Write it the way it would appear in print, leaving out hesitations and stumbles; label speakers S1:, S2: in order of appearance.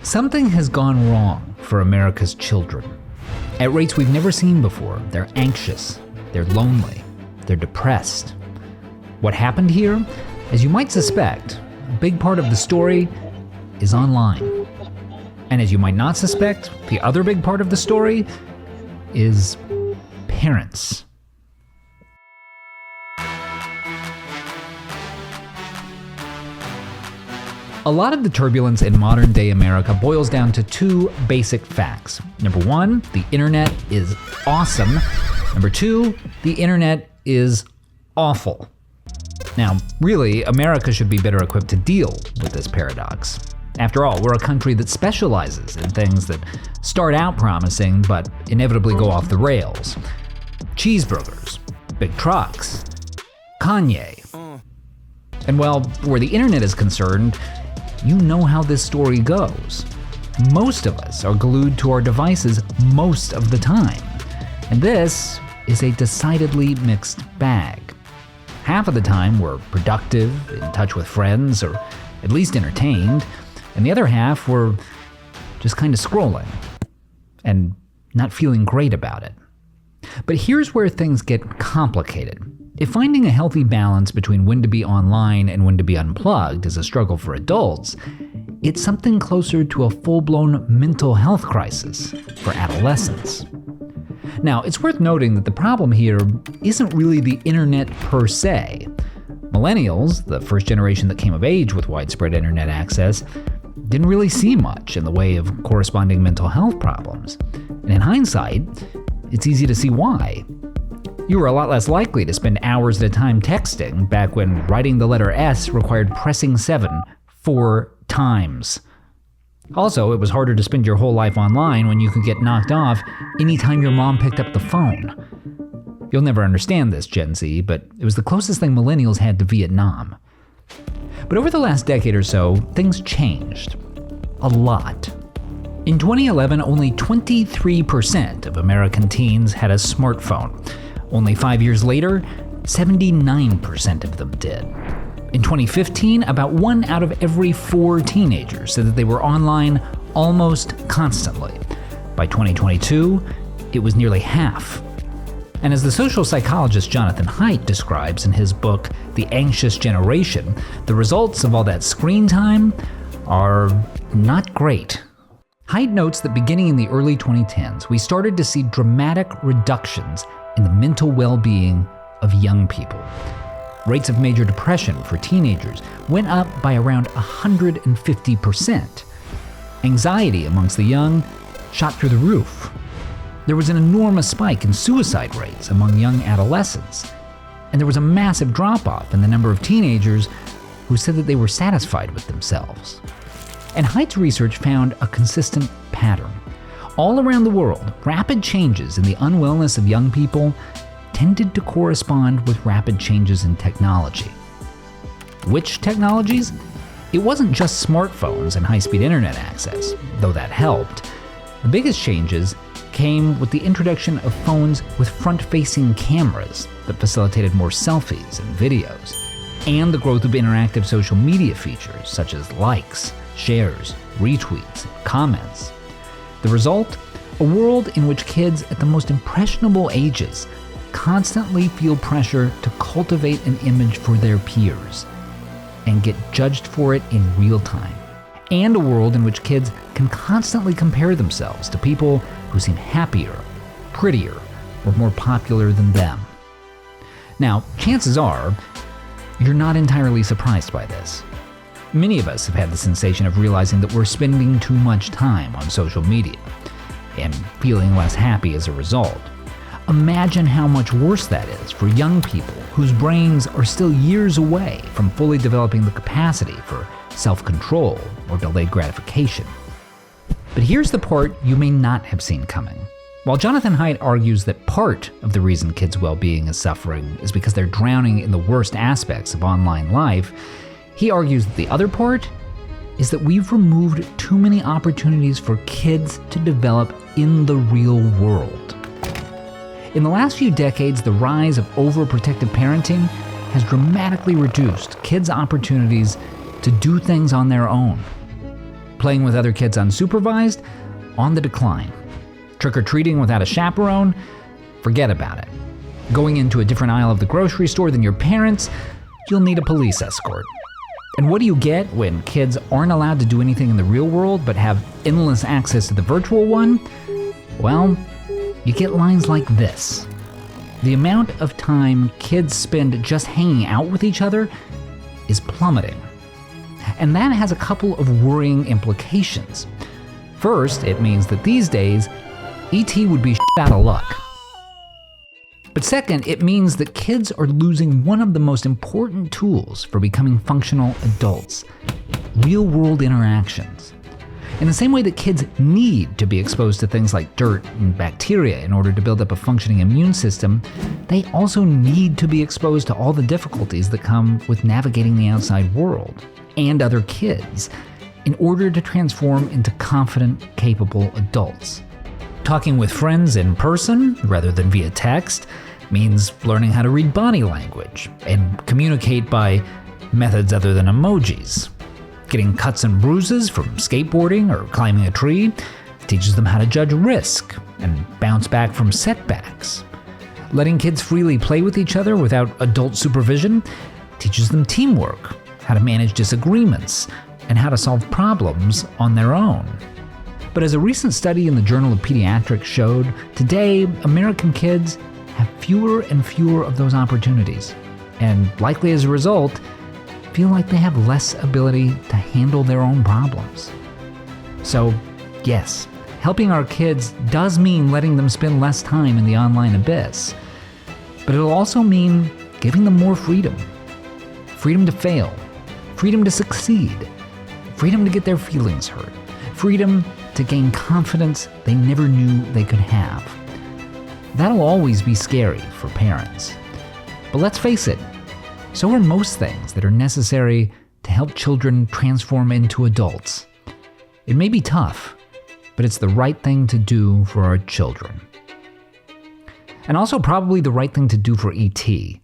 S1: Something has gone wrong for America's children. At rates we've never seen before, they're anxious, they're lonely, they're depressed. What happened here? As you might suspect, a big part of the story is online. And as you might not suspect, the other big part of the story is parents. A lot of the turbulence in modern-day America boils down to two basic facts. Number one, the internet is awesome. Number two, the internet is awful. Now, really, America should be better equipped to deal with this paradox. After all, we're a country that specializes in things that start out promising but inevitably go off the rails. Cheeseburgers, big trucks, Kanye. And well, where the internet is concerned, you know how this story goes. Most of us are glued to our devices most of the time. And this is a decidedly mixed bag. Half of the time we're productive, in touch with friends, or at least entertained. And the other half we're just kind of scrolling and not feeling great about it. But here's where things get complicated. If finding a healthy balance between when to be online and when to be unplugged is a struggle for adults, it's something closer to a full-blown mental health crisis for adolescents. Now, it's worth noting that the problem here isn't really the internet per se. Millennials, the first generation that came of age with widespread internet access, didn't really see much in the way of corresponding mental health problems. And in hindsight, it's easy to see why. You were a lot less likely to spend hours at a time texting back when writing the letter S required pressing 7 4 times. Also, it was harder to spend your whole life online when you could get knocked off anytime your mom picked up the phone. You'll never understand this, Gen Z, but it was the closest thing millennials had to Vietnam. But over the last decade or so, things changed. A lot. In 2011, only 23% of American teens had a smartphone. Only 5 years later, 79% of them did. In 2015, about 1 out of every 4 teenagers said that they were online almost constantly. By 2022, it was nearly half. And as the social psychologist Jonathan Haidt describes in his book, The Anxious Generation, the results of all that screen time are not great. Haidt notes that beginning in the early 2010s, we started to see dramatic reductions in the mental well-being of young people. Rates of major depression for teenagers went up by around 150%. Anxiety amongst the young shot through the roof. There was an enormous spike in suicide rates among young adolescents. And there was a massive drop-off in the number of teenagers who said that they were satisfied with themselves. And Haidt's research found a consistent pattern. All around the world, rapid changes in the unwellness of young people tended to correspond with rapid changes in technology. Which technologies? It wasn't just smartphones and high-speed internet access, though that helped. The biggest changes came with the introduction of phones with front-facing cameras that facilitated more selfies and videos, and the growth of interactive social media features such as likes, shares, retweets, and comments. The result? A world in which kids at the most impressionable ages constantly feel pressure to cultivate an image for their peers and get judged for it in real time. And a world in which kids can constantly compare themselves to people who seem happier, prettier, or more popular than them. Now, chances are, you're not entirely surprised by this. Many of us have had the sensation of realizing that we're spending too much time on social media and feeling less happy as a result. Imagine how much worse that is for young people whose brains are still years away from fully developing the capacity for self-control or delayed gratification. But here's the part you may not have seen coming. While Jonathan Haidt argues that part of the reason kids' well-being is suffering is because they're drowning in the worst aspects of online life, he argues that the other part is that we've removed too many opportunities for kids to develop in the real world. In the last few decades, the rise of overprotective parenting has dramatically reduced kids' opportunities to do things on their own. Playing with other kids unsupervised? On the decline. Trick-or-treating without a chaperone? Forget about it. Going into a different aisle of the grocery store than your parents? You'll need a police escort. And what do you get when kids aren't allowed to do anything in the real world but have endless access to the virtual one? Well, you get lines like this. The amount of time kids spend just hanging out with each other is plummeting. And that has a couple of worrying implications. First, it means that these days, E.T. would be out of luck. But second, it means that kids are losing one of the most important tools for becoming functional adults: real-world interactions. In the same way that kids need to be exposed to things like dirt and bacteria in order to build up a functioning immune system, they also need to be exposed to all the difficulties that come with navigating the outside world and other kids in order to transform into confident, capable adults. Talking with friends in person rather than via text means learning how to read body language and communicate by methods other than emojis. Getting cuts and bruises from skateboarding or climbing a tree teaches them how to judge risk and bounce back from setbacks. Letting kids freely play with each other without adult supervision teaches them teamwork, how to manage disagreements, and how to solve problems on their own. But as a recent study in the Journal of Pediatrics showed, today American kids have fewer and fewer of those opportunities, and likely as a result, feel like they have less ability to handle their own problems. So, yes, helping our kids does mean letting them spend less time in the online abyss, but it'll also mean giving them more freedom. Freedom to fail, freedom to succeed, freedom to get their feelings hurt, freedom to gain confidence they never knew they could have. That'll always be scary for parents. But let's face it, so are most things that are necessary to help children transform into adults. It may be tough, but it's the right thing to do for our children. And also probably the right thing to do for E.T.